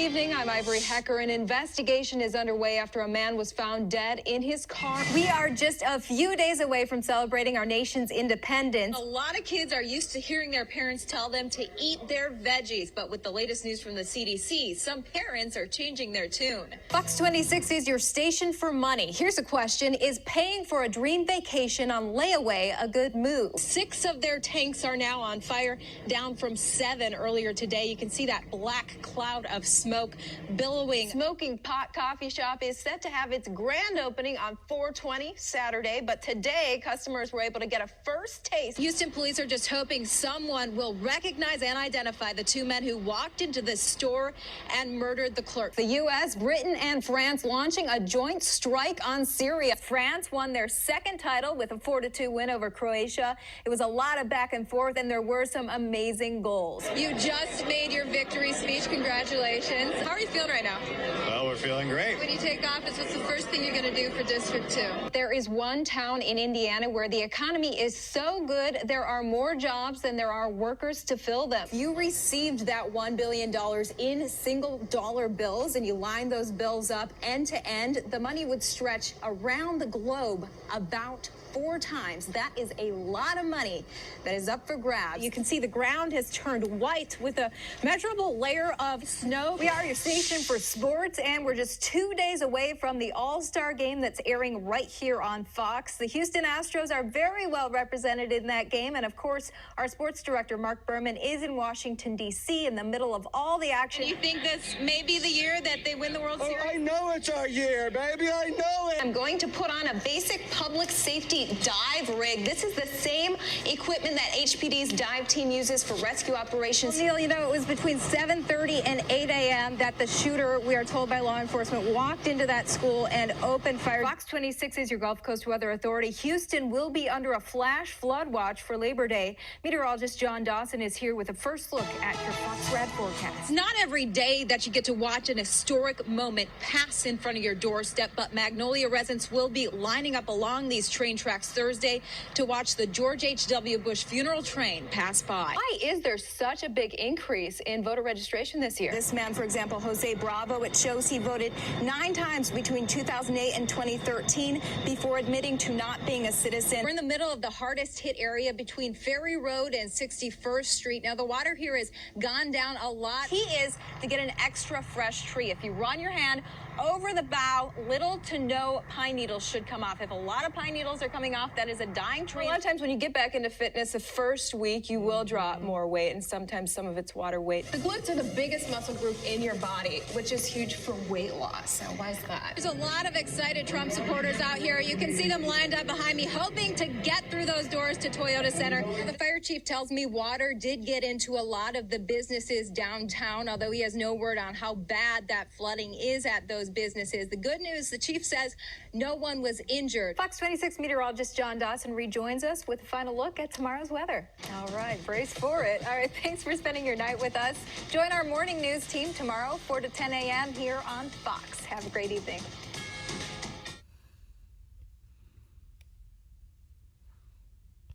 Good evening, I'm Ivory. An investigation is underway after a man was found dead in his car. We are just a few days away from celebrating our nation's independence. A lot of kids are used to hearing their parents tell them to eat their veggies, but with the latest news from the CDC, some parents are changing their tune. Fox 26 is your station for money. Here's a question. Is paying for a dream vacation on layaway a good move? 6 of their tanks are now on fire, down from 7 earlier today. You can see that black cloud of smoke billowing. Smoking Pot Coffee Shop is set to have its grand opening on 4/20 Saturday, but today customers were able to get a first taste. Houston police are just hoping someone will recognize and identify the 2 men who walked into the store and murdered the clerk. The U.S., Britain, and France launching a joint strike on Syria. France won their 2nd title with a 4-2 win over Croatia. It was a lot of back and forth, and there were some amazing goals. You just made your victory speech. Congratulations. How are you feeling right now? Well, we're feeling great. When you take office, what's the first thing you're going to do for District 2? There is one town in Indiana where the economy is so good, there are more jobs than there are workers to fill them. If you received that $1 billion in single dollar bills and you lined those bills up end to end, the money would stretch around the globe about 4 times. That is a lot of money that is up for grabs. You can see the ground has turned white with a measurable layer of snow. We are your station for sports, and we're just 2 days away from the All-Star game that's airing right here on Fox. The Houston Astros are very well represented in that game, and of course, our sports director, Mark Berman, is in Washington, D.C. in the middle of all the action. And you think this may be the year that they win the World Series? I know it's our year, baby. I know it. I'm going to put on a basic public safety dive rig. This is the same equipment that HPD's dive team uses for rescue operations. Well, Neil, you know, it was between 7:30 and 8 a.m. that the shooter, we are told by law enforcement, walked into that school and opened fire. Fox 26 is your Gulf Coast Weather Authority. Houston will be under a flash flood watch for Labor Day. Meteorologist John Dawson is here with a first look at your Fox Red forecast. It's not every day that you get to watch an historic moment pass in front of your doorstep, but Magnolia residents will be lining up along these train tracks Thursday to watch the George H.W. Bush funeral train pass by. Why is there such a big increase in voter registration this year? This man, for example, Jose Bravo, it shows he voted 9 times between 2008 and 2013 before admitting to not being a citizen. We're in the middle of the hardest hit area between Ferry Road and 61st Street. Now, the water here has gone down a lot. Key is to get an extra fresh tree. If you run your hand over the bough, little to no pine needles should come off. If a lot of pine needles are coming off, that is a dying tree. A lot of times when you get back into fitness, the first week you will drop more weight, and sometimes some of it's water weight. The glutes are the biggest muscle group in your body, which is huge for weight loss. Now, why is that? There's a lot of excited Trump supporters out here. You can see them lined up behind me, hoping to get through those doors to Toyota Center. The fire chief tells me water did get into a lot of the businesses downtown, although he has no word on how bad that flooding is at those businesses. The good news, the chief says no one was injured. Fox 26 meteorologist John Dawson rejoins us with a final look at tomorrow's weather. All right, brace for it. All right, thanks for spending your night with us. Join our morning news team tomorrow, 4 to 10 a.m. here on Fox. Have a great evening.